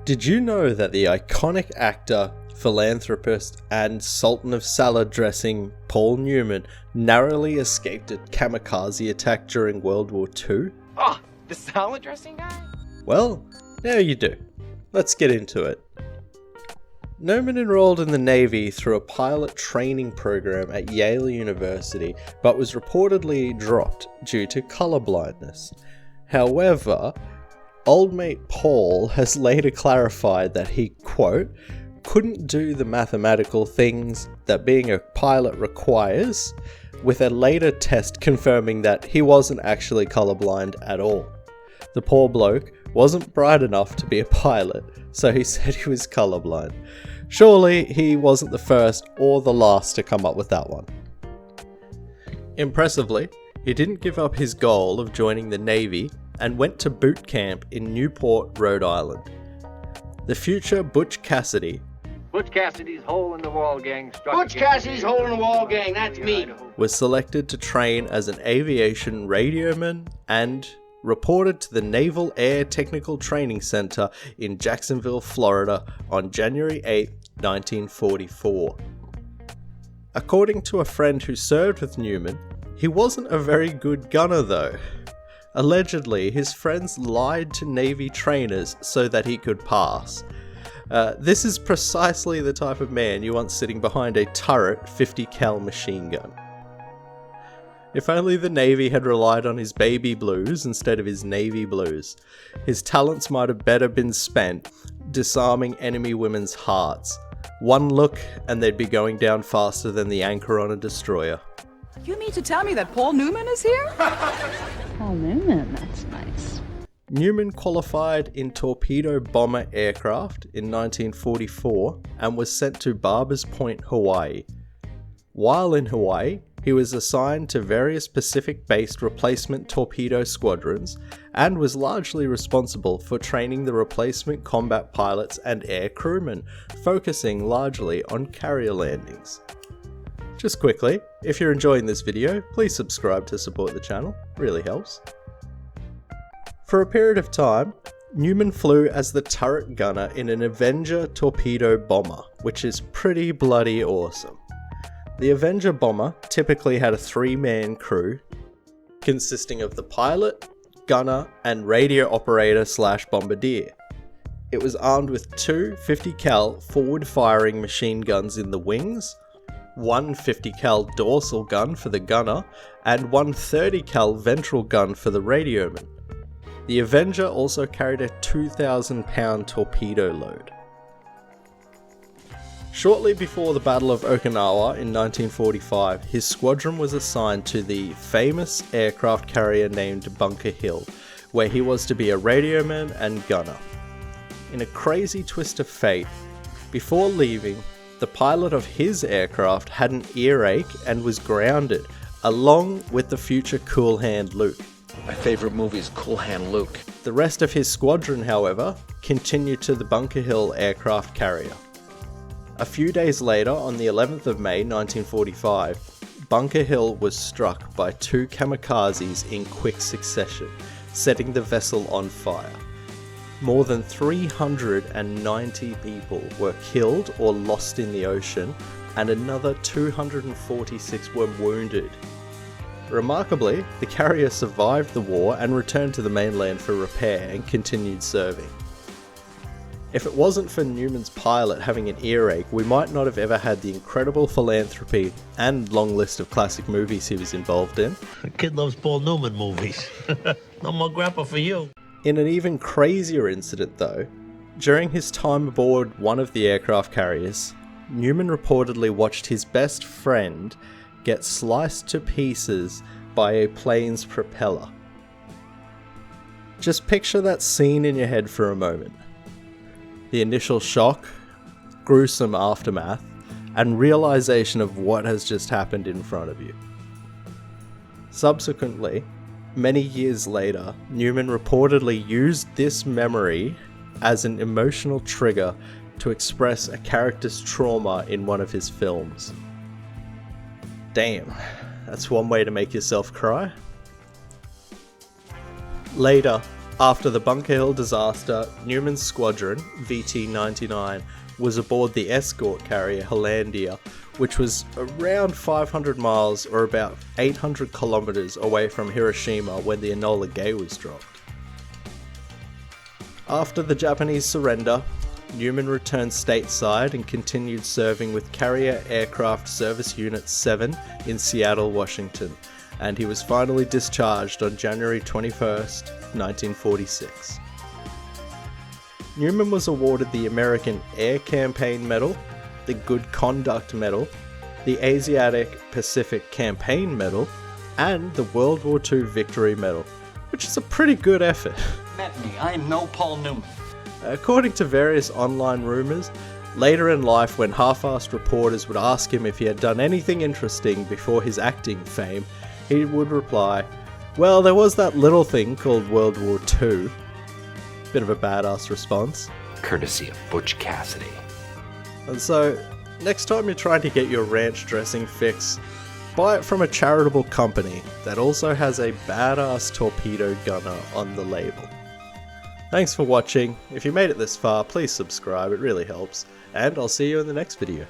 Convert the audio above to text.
Did you know that the iconic actor, philanthropist, and Sultan of salad dressing Paul Newman narrowly escaped a kamikaze attack during World War II? Oh, the salad dressing guy? Well, now you do. Let's get into it. Newman enrolled in the Navy through a pilot training program at Yale University, but was reportedly dropped due to colorblindness. However, old mate Paul has later clarified that he, quote, couldn't do the mathematical things that being a pilot requires, with a later test confirming that he wasn't actually colorblind at all. The poor bloke wasn't bright enough to be a pilot, so he said he was colorblind. Surely he wasn't the first or the last to come up with that one. Impressively, he didn't give up his goal of joining the Navy and went to boot camp in Newport, Rhode Island. The future Butch Cassidy, Butch Cassidy's hole in the wall gang struck Butch Cassidy's hole in the wall gang, that's me. was selected to train as an aviation radioman and reported to the Naval Air Technical Training Center in Jacksonville, Florida on January 8, 1944. According to a friend who served with Newman, he wasn't a very good gunner though. Allegedly, his friends lied to Navy trainers so that he could pass. This is precisely the type of man you want sitting behind a turret 50 cal machine gun. If only the Navy had relied on his baby blues instead of his Navy blues, his talents might have better been spent disarming enemy women's hearts. One look and they'd be going down faster than the anchor on a destroyer. You mean to tell me that Paul Newman is here? Paul Newman, that's nice. Newman qualified in torpedo bomber aircraft in 1944 and was sent to Barbers Point, Hawaii. While in Hawaii, he was assigned to various Pacific-based replacement torpedo squadrons and was largely responsible for training the replacement combat pilots and air crewmen, focusing largely on carrier landings. Just quickly, if you're enjoying this video, please subscribe to support the channel, really helps. For a period of time, Newman flew as the turret gunner in an Avenger torpedo bomber, which is pretty bloody awesome. The Avenger bomber typically had a 3-man crew, consisting of the pilot, gunner, and radio operator / bombardier. It was armed with 2 50 cal forward-firing machine guns in the wings, 1 50 cal dorsal gun for the gunner, and 1 30 cal ventral gun for the radioman. The Avenger also carried a 2,000-pound torpedo load. Shortly before the Battle of Okinawa in 1945, his squadron was assigned to the famous aircraft carrier named Bunker Hill, where he was to be a radioman and gunner. In a crazy twist of fate, before leaving, the pilot of his aircraft had an earache and was grounded, along with the future Cool Hand Luke. My favorite movie is Cool Hand Luke. The rest of his squadron, however, continued to the Bunker Hill aircraft carrier. A few days later, on the 11th of May 1945, Bunker Hill was struck by 2 kamikazes in quick succession, setting the vessel on fire. More than 390 people were killed or lost in the ocean, and another 246 were wounded. Remarkably, the carrier survived the war and returned to the mainland for repair and continued serving. If it wasn't for Newman's pilot having an earache, we might not have ever had the incredible philanthropy and long list of classic movies he was involved in. The kid loves Paul Newman movies. No more grappa for you. In an even crazier incident though, during his time aboard one of the aircraft carriers, Newman reportedly watched his best friend get sliced to pieces by a plane's propeller. Just picture that scene in your head for a moment. The initial shock, gruesome aftermath, and realization of what has just happened in front of you. Subsequently, many years later, Newman reportedly used this memory as an emotional trigger to express a character's trauma in one of his films. Damn, that's one way to make yourself cry. Later, After the Bunker Hill disaster, Newman's squadron, VT-99, was aboard the escort carrier Hollandia, which was around 500 miles or about 800 kilometers away from Hiroshima when the Enola Gay was dropped. After the Japanese surrender, Newman returned stateside and continued serving with Carrier Aircraft Service Unit 7 in Seattle, Washington, and he was finally discharged on January 21st, 1946. Newman was awarded the American Air Campaign Medal, the Good Conduct Medal, the Asiatic Pacific Campaign Medal, and the World War II Victory Medal, which is a pretty good effort. Met me, I'm no Paul Newman. According to various online rumours, later in life when half-assed reporters would ask him if he had done anything interesting before his acting fame, he would reply, "Well, there was that little thing called World War II." Bit of a badass response. Courtesy of Butch Cassidy. And so, next time you're trying to get your ranch dressing fix, buy it from a charitable company that also has a badass torpedo gunner on the label. Thanks for watching. If you made it this far, please subscribe, it really helps, and I'll see you in the next video.